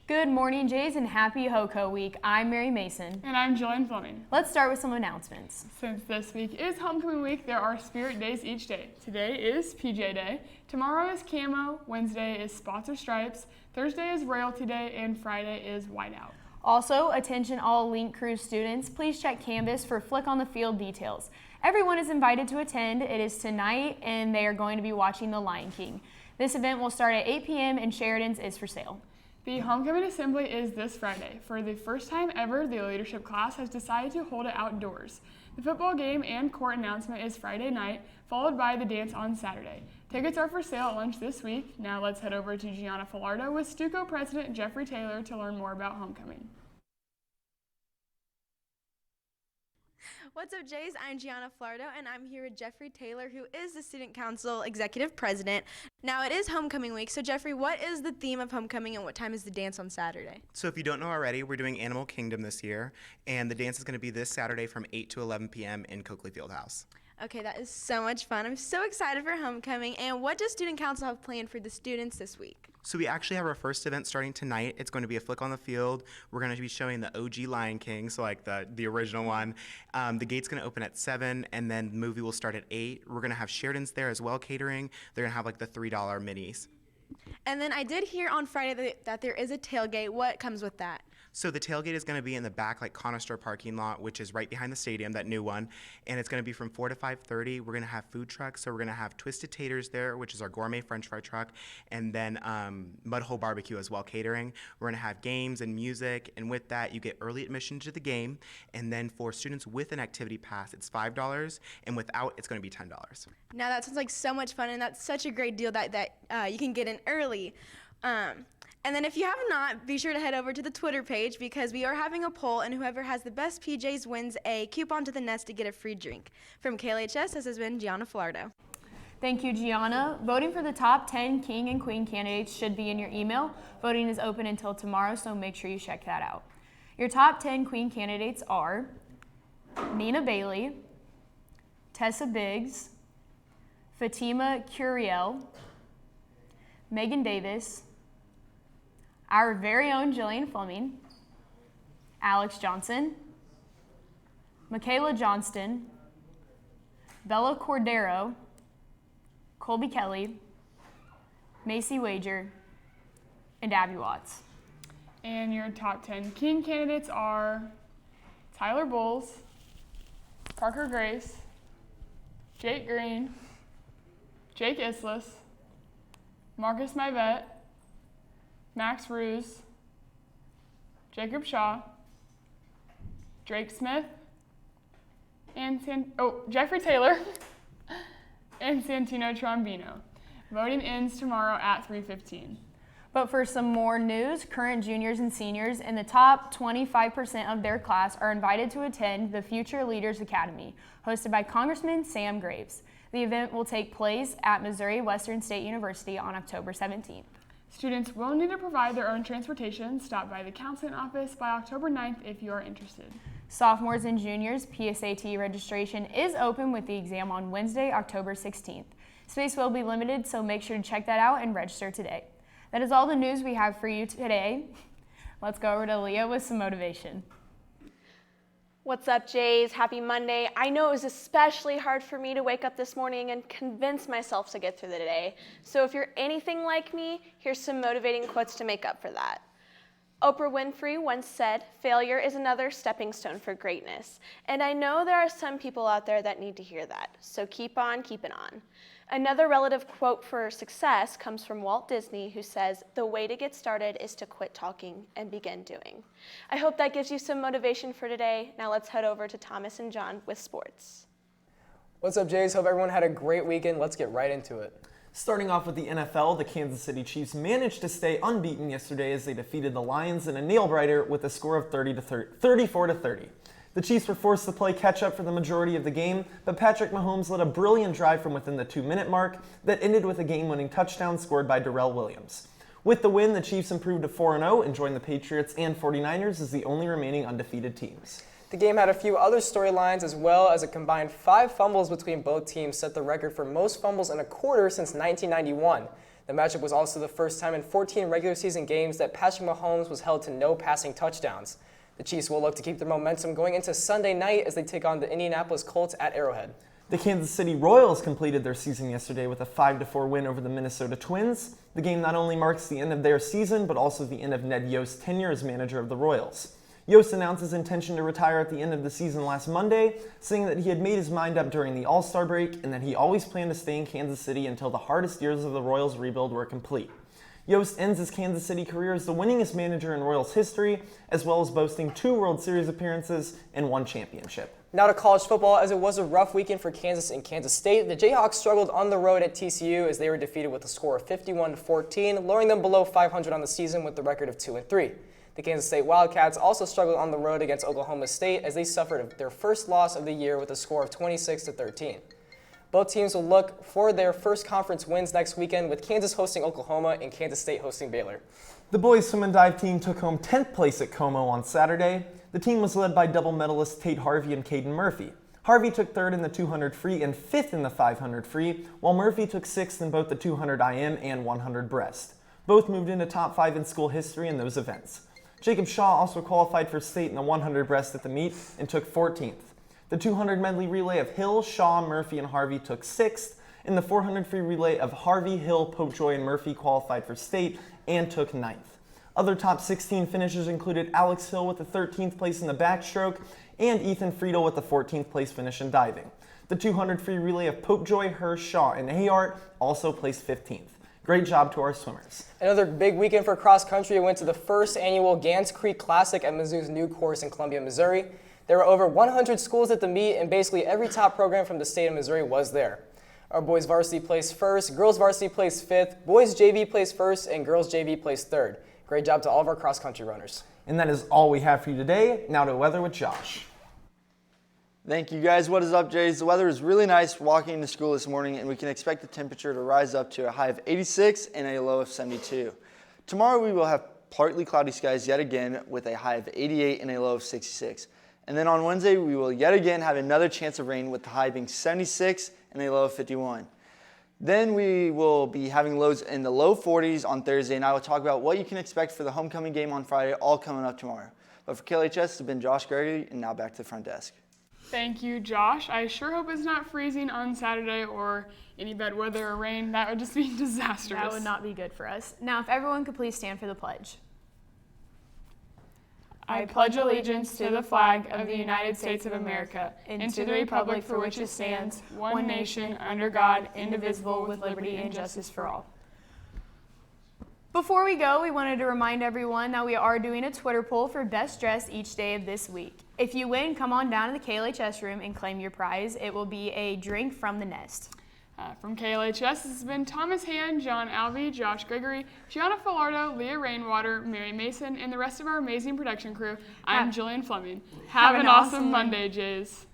Good morning, Jays, and happy HOCO week. I'm Mary Mason. And I'm Jillian Fleming. Let's start with some announcements. Since this week is homecoming week, there are spirit days each day. Today is PJ Day, tomorrow is Camo, Wednesday is Spots or Stripes, Thursday is Royalty Day, and Friday is Whiteout. Also, attention all Link Crew students, please check Canvas for Flick on the Field details. Everyone is invited to attend. It is tonight, and they are going to be watching The Lion King. This event will start at 8 p.m. and Sheridan's is for sale. The homecoming assembly is this Friday. For the first time ever, the leadership class has decided to hold it outdoors. The football game and court announcement is Friday night, followed by the dance on Saturday. Tickets are for sale at lunch this week. Now let's head over to Gianna Falardo with Stuco President Jeffrey Taylor to learn more about homecoming. What's up, Jays? I'm Gianna Falardo, and I'm here with Jeffrey Taylor, who is the Student Council Executive President. Now, it is homecoming week, so Jeffrey, what is the theme of homecoming and what time is the dance on Saturday? So if you don't know already, we're doing Animal Kingdom this year, and the dance is going to be this Saturday from 8 to 11 p.m. in Coakley Fieldhouse. Okay, that is so much fun. I'm so excited for homecoming. And what does Student Council have planned for the students this week? So we actually have our first event starting tonight. It's going to be a Flick on the Field. We're going to be showing the OG Lion King, so like the original one. The gate's going to open at 7, and then the movie will start at 8. We're going to have Sheridan's there as well catering. They're going to have like the $3 minis. And then I did hear on Friday that there is a tailgate. What comes with that? So the tailgate is going to be in the back, like Conister parking lot, which is right behind the stadium, that new one. And it's going to be from 4 to 5:30. We're going to have food trucks. So we're going to have Twisted Taters there, which is our gourmet French fry truck, and then Mudhole Barbecue as well catering. We're going to have games and music, and with that, you get early admission to the game. And then for students with an activity pass, it's $5, and without, it's going to be $10. Now that sounds like so much fun, and that's such a great deal that you can get in early. And then if you have not, be sure to head over to the Twitter page because we are having a poll, and whoever has the best PJs wins a coupon to the Nest to get a free drink. From KLHS, this has been Gianna Falardo. Thank you, Gianna. Voting for the top 10 King and Queen candidates should be in your email. Voting is open until tomorrow, so make sure you check that out. Your top 10 Queen candidates are Nina Bailey, Tessa Biggs, Fatima Curiel, Megan Davis, our very own Jillian Fleming, Alex Johnson, Michaela Johnston, Bella Cordero, Colby Kelly, Macy Wager, and Abby Watts. And your top 10 King candidates are Tyler Bowles, Parker Grace, Jake Green, Jake Islis, Marcus Myvet, Max Ruse, Jacob Shaw, Drake Smith, and Jeffrey Taylor, and Santino Trombino. Voting ends tomorrow at 3:15. But for some more news, current juniors and seniors in the top 25% of their class are invited to attend the Future Leaders Academy, hosted by Congressman Sam Graves. The event will take place at Missouri Western State University on October 17th. Students will need to provide their own transportation. Stop by the counseling office by October 9th if you are interested. Sophomores and juniors, PSAT registration is open with the exam on Wednesday, October 16th. Space will be limited, so make sure to check that out and register today. That is all the news we have for you today. Let's go over to Leah with some motivation. What's up, Jays? Happy Monday. I know it was especially hard for me to wake up this morning and convince myself to get through the day. So if you're anything like me, here's some motivating quotes to make up for that. Oprah Winfrey once said, "Failure is another stepping stone for greatness." And I know there are some people out there that need to hear that. So keep on keeping on. Another relative quote for success comes from Walt Disney, who says, "The way to get started is to quit talking and begin doing." I hope that gives you some motivation for today. Now let's head over to Thomas and John with sports. What's up, Jays? Hope everyone had a great weekend. Let's get right into it. Starting off with the NFL, the Kansas City Chiefs managed to stay unbeaten yesterday as they defeated the Lions in a nail-biter with a score of 34-30. The Chiefs were forced to play catch-up for the majority of the game, but Patrick Mahomes led a brilliant drive from within the 2-minute mark that ended with a game-winning touchdown scored by Darrell Williams. With the win, the Chiefs improved to 4-0 and joined the Patriots and 49ers as the only remaining undefeated teams. The game had a few other storylines as well as a combined 5 fumbles between both teams set the record for most fumbles in a quarter since 1991. The matchup was also the first time in 14 regular season games that Patrick Mahomes was held to no passing touchdowns. The Chiefs will look to keep their momentum going into Sunday night as they take on the Indianapolis Colts at Arrowhead. The Kansas City Royals completed their season yesterday with a 5-4 win over the Minnesota Twins. The game not only marks the end of their season, but also the end of Ned Yost's tenure as manager of the Royals. Yost announced his intention to retire at the end of the season last Monday, saying that he had made his mind up during the All-Star break and that he always planned to stay in Kansas City until the hardest years of the Royals rebuild were complete. Yost ends his Kansas City career as the winningest manager in Royals history, as well as boasting 2 World Series appearances and 1 championship. Now to college football, as it was a rough weekend for Kansas and Kansas State, the Jayhawks struggled on the road at TCU as they were defeated with a score of 51-14, lowering them below 500 on the season with the record of 2-3. The Kansas State Wildcats also struggled on the road against Oklahoma State as they suffered their first loss of the year with a score of 26-13. Both teams will look for their first conference wins next weekend, with Kansas hosting Oklahoma and Kansas State hosting Baylor. The boys swim and dive team took home 10th place at Como on Saturday. The team was led by double medalists Tate Harvey and Caden Murphy. Harvey took 3rd in the 200 free and 5th in the 500 free, while Murphy took 6th in both the 200 IM and 100 breast. Both moved into top 5 in school history in those events. Jacob Shaw also qualified for state in the 100 breast at the meet and took 14th. The 200 medley relay of Hill, Shaw, Murphy, and Harvey took 6th. In the 400 free relay of Harvey, Hill, Popejoy, and Murphy qualified for state and took 9th. Other top 16 finishers included Alex Hill with the 13th place in the backstroke and Ethan Friedel with the 14th place finish in diving. The 200 free relay of Popejoy, Hirsch, Shaw, and Hayart also placed 15th. Great job to our swimmers. Another big weekend for cross country. It went to the first annual Gans Creek Classic at Mizzou's new course in Columbia, Missouri. There were over 100 schools at the meet, and basically every top program from the state of Missouri was there. Our boys varsity placed 1st, girls varsity placed 5th, boys JV placed 1st, and girls JV placed 3rd. Great job to all of our cross country runners. And that is all we have for you today. Now to weather with Josh. Thank you guys. What is up, Jays? The weather is really nice walking into school this morning, and we can expect the temperature to rise up to a high of 86 and a low of 72. Tomorrow we will have partly cloudy skies yet again with a high of 88 and a low of 66. And then on Wednesday we will yet again have another chance of rain with the high being 76 and a low of 51. Then we will be having lows in the low 40s on Thursday, and I will talk about what you can expect for the homecoming game on Friday, all coming up tomorrow. But for KLHS, it's been Josh Gregory, and now back to the front desk. Thank you, Josh. I sure hope it's not freezing on Saturday or any bad weather or rain. That would just be disastrous. That would not be good for us. Now, if everyone could please stand for the pledge. I pledge allegiance to the flag of the United States of America and to the republic for which it stands, one nation, under God, indivisible, with liberty and justice for all. Before we go, we wanted to remind everyone that we are doing a Twitter poll for best dress each day of this week. If you win, come on down to the KLHS room and claim your prize. It will be a drink from the Nest. From KLHS, this has been Thomas Hand, John Alvey, Josh Gregory, Gianna Filardo, Leah Rainwater, Mary Mason, and the rest of our amazing production crew. I'm Jillian Fleming. Have an awesome Monday, Jays.